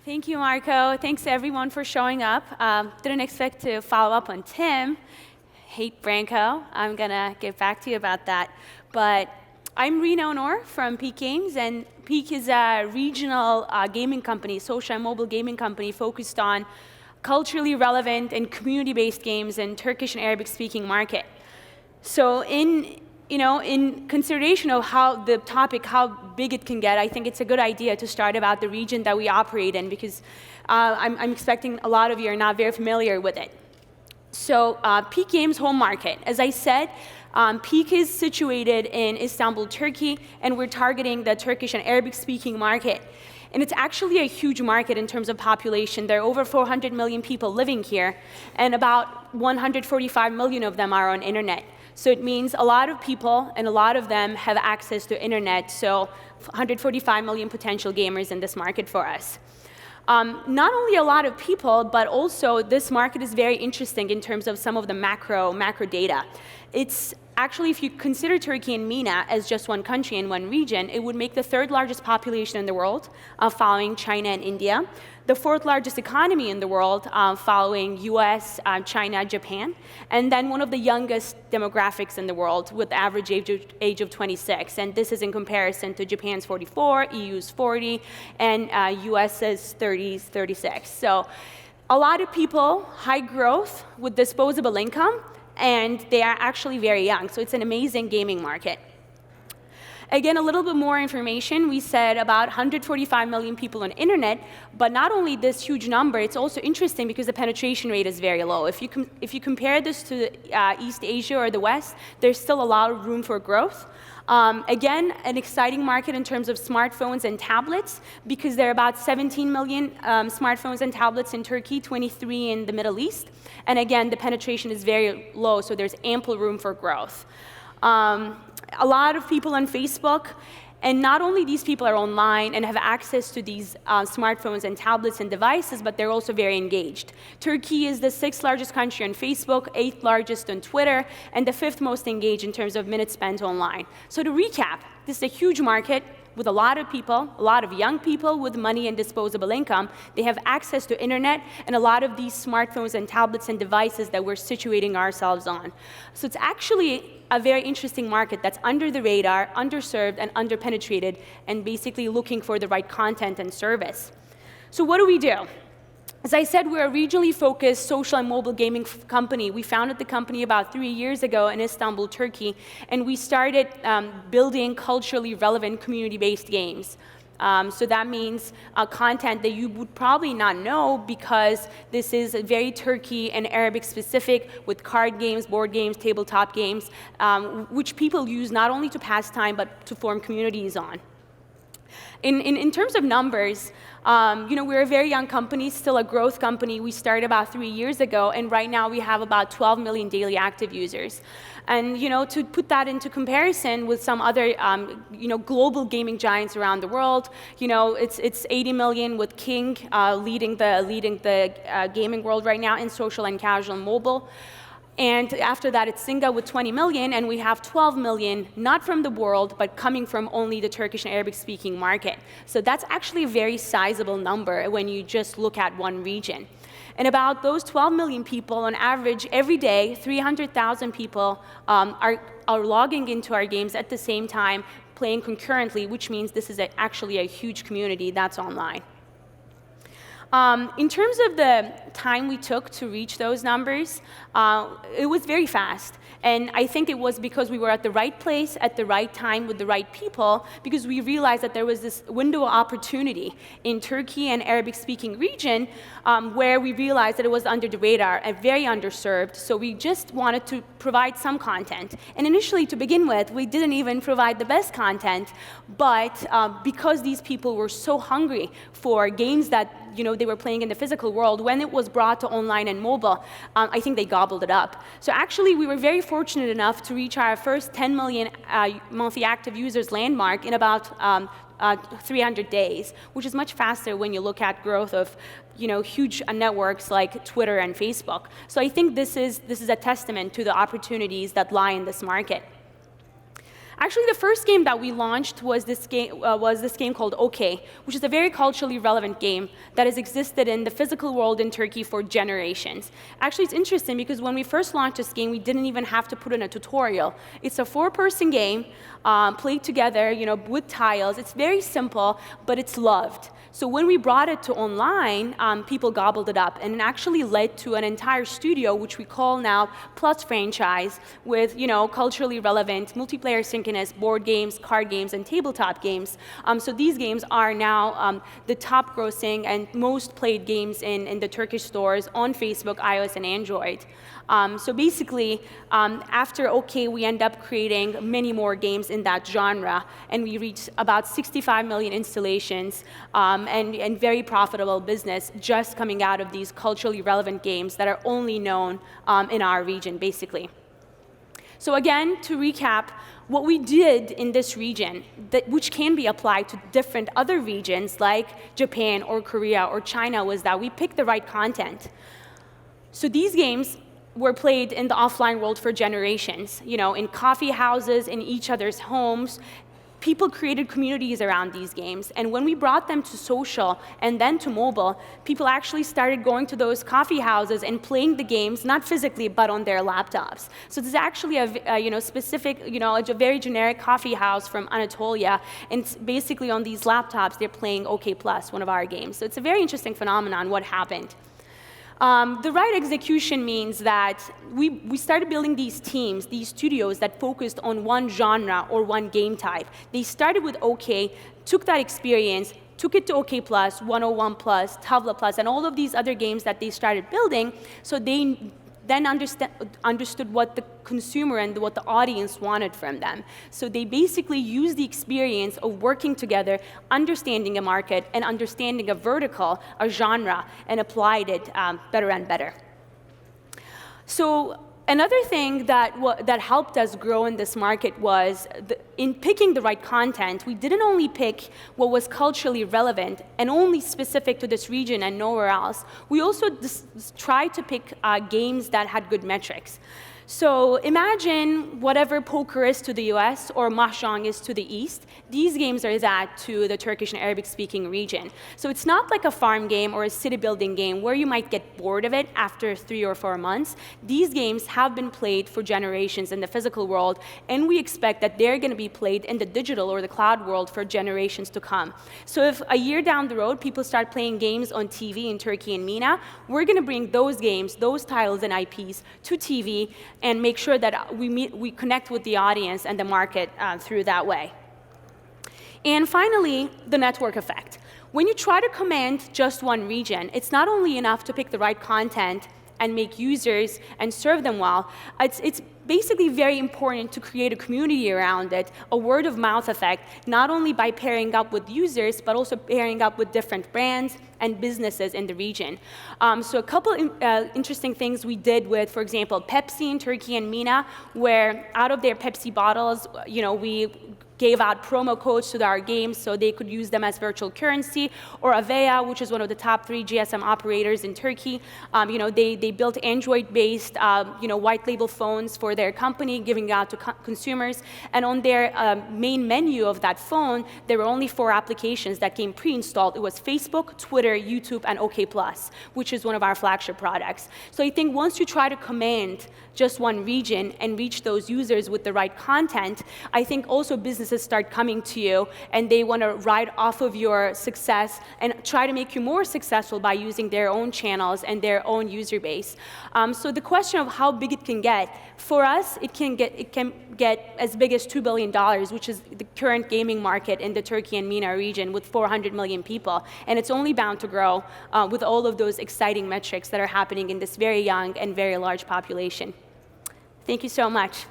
Thank you, Marco. Thanks everyone for showing up. Didn't expect to follow up on Tim. Hate Branko. I'm gonna get back to you about that. But I'm Rina Onur from Peak Games, and Peak is a regional gaming company, social and mobile gaming company focused on culturally relevant and community-based games in Turkish and Arabic-speaking market. So in consideration of how big it can get, I think it's a good idea to start about the region that we operate in, because I'm expecting a lot of you are not very familiar with it. So Peak Games' home market, as I said, Peak is situated in Istanbul, Turkey, and we're targeting the Turkish and Arabic-speaking market. And it's actually a huge market in terms of population. There are over 400 million people living here, and about 145 million of them are on internet. So it means a lot of people, and a lot of them have access to internet, so 145 million potential gamers in this market for us. Not only a lot of people, but also this market is very interesting in terms of some of the macro data. It's actually, if you consider Turkey and MENA as just one country and one region, it would make the third largest population in the world, following China and India. The fourth largest economy in the world, following US, China, Japan, and then one of the youngest demographics in the world with average age of 26. And this is in comparison to Japan's 44, EU's 40, and US's 36. So a lot of people, high growth with disposable income, and they are actually very young. So it's an amazing gaming market. Again, a little bit more information. We said about 145 million people on internet, but not only this huge number, it's also interesting because the penetration rate is very low. If you compare this to East Asia or the West, there's still a lot of room for growth. Again, an exciting market in terms of smartphones and tablets, because there are about 17 million smartphones and tablets in Turkey, 23 in the Middle East. And again, the penetration is very low, so there's ample room for growth. A lot of people on Facebook, and not only these people are online and have access to these smartphones and tablets and devices, but they're also very engaged. Turkey is the 6th largest country on Facebook, 8th largest on Twitter, and the 5th most engaged in terms of minutes spent online. So to recap, this is a huge market with a lot of people, a lot of young people with money and disposable income. They have access to internet and a lot of these smartphones and tablets and devices that we're situating ourselves on. So it's actually a very interesting market that's under the radar, underserved and underpenetrated, and basically looking for the right content and service. So what do? As I said, we're a regionally focused social and mobile gaming company. We founded the company about 3 years ago in Istanbul, Turkey, and we started building culturally relevant community-based games. So that means content that you would probably not know, because this is very Turkey and Arabic specific, with card games, board games, tabletop games, which people use not only to pass time, but to form communities on. In terms of numbers, we're a very young company, still a growth company. We started about 3 years ago, and right now we have about 12 million daily active users. And to put that into comparison with some other global gaming giants around the world, it's 80 million with King leading the gaming world right now in social and casual and mobile. And after that, it's Singa with 20 million, and we have 12 million, not from the world, but coming from only the Turkish and Arabic-speaking market. So that's actually a very sizable number when you just look at one region. And about those 12 million people, on average, every day, 300,000 people are logging into our games at the same time, playing concurrently, which means this is actually a huge community that's online. In terms of the time we took to reach those numbers, it was very fast. And I think it was because we were at the right place at the right time with the right people, because we realized that there was this window of opportunity in Turkey and Arabic-speaking region where we realized that it was under the radar and very underserved. So we just wanted to provide some content. And initially, to begin with, we didn't even provide the best content, but because these people were so hungry for games that they were playing in the physical world, when it was brought to online and mobile, I think they gobbled it up. So actually, we were very fortunate enough to reach our first 10 million monthly active users landmark in about 300 days, which is much faster when you look at growth of huge networks like Twitter and Facebook. So I think this is a testament to the opportunities that lie in this market. Actually, the first game that we launched was this game called OK, which is a very culturally relevant game that has existed in the physical world in Turkey for generations. Actually, it's interesting because when we first launched this game, we didn't even have to put in a tutorial. It's a 4-person game, played together, with tiles. It's very simple, but it's loved. So when we brought it to online, people gobbled it up, and it actually led to an entire studio, which we call now Plus franchise, with culturally relevant, multiplayer synchronous board games, card games, and tabletop games. So these games are now the top grossing and most played games in the Turkish stores on Facebook, iOS, and Android. So basically, after OK, we end up creating many more games in that genre, and we reached about 65 million installations, and very profitable business just coming out of these culturally relevant games that are only known in our region, basically. So again, to recap, what we did in this region, which can be applied to different other regions like Japan or Korea or China, was that we picked the right content. So these games were played in the offline world for generations, in coffee houses, in each other's homes. People created communities around these games, and when we brought them to social and then to mobile, people actually started going to those coffee houses and playing the games, not physically, but on their laptops. So this is actually a specific, a very generic coffee house from Anatolia, and basically on these laptops, they're playing OK+, one of our games. So it's a very interesting phenomenon, what happened. The right execution means that we started building these teams, these studios that focused on one genre or one game type. They started with OK, took that experience, took it to OK+, 101+, Tavla+, and all of these other games that they started building, so they then understood what the consumer and what the audience wanted from them. So they basically used the experience of working together, understanding a market, and understanding a vertical, a genre, and applied it better and better. So another thing that helped us grow in this market was in picking the right content. We didn't only pick what was culturally relevant and only specific to this region and nowhere else. We also tried to pick games that had good metrics. So imagine whatever poker is to the US or mahjong is to the East, these games are that to the Turkish and Arabic-speaking region. So it's not like a farm game or a city-building game where you might get bored of it after 3 or 4 months. These games have been played for generations in the physical world, and we expect that they're going to be played in the digital or the cloud world for generations to come. So if a year down the road people start playing games on TV in Turkey and MENA, we're going to bring those games, those titles and IPs to TV and make sure that we connect with the audience and the market through that way. And finally, the network effect. When you try to command just one region, it's not only enough to pick the right content and make users and serve them well, it's basically very important to create a community around it, a word-of-mouth effect, not only by pairing up with users, but also pairing up with different brands and businesses in the region. So a couple interesting things we did with, for example, Pepsi in Turkey and MENA, where out of their Pepsi bottles, we gave out promo codes to our games so they could use them as virtual currency, or Avea, which is one of the top 3 GSM operators in Turkey. They built Android-based white label phones for their company, giving out to consumers. And on their main menu of that phone, there were only 4 applications that came pre-installed. It was Facebook, Twitter, YouTube, and OK+, which is one of our flagship products. So I think once you try to command just one region and reach those users with the right content, I think also businesses start coming to you and they want to ride off of your success and try to make you more successful by using their own channels and their own user base. So the question of how big it can get, for us, it can get as big as $2 billion, which is the current gaming market in the Turkey and MENA region with 400 million people. And it's only bound to grow with all of those exciting metrics that are happening in this very young and very large population. Thank you so much.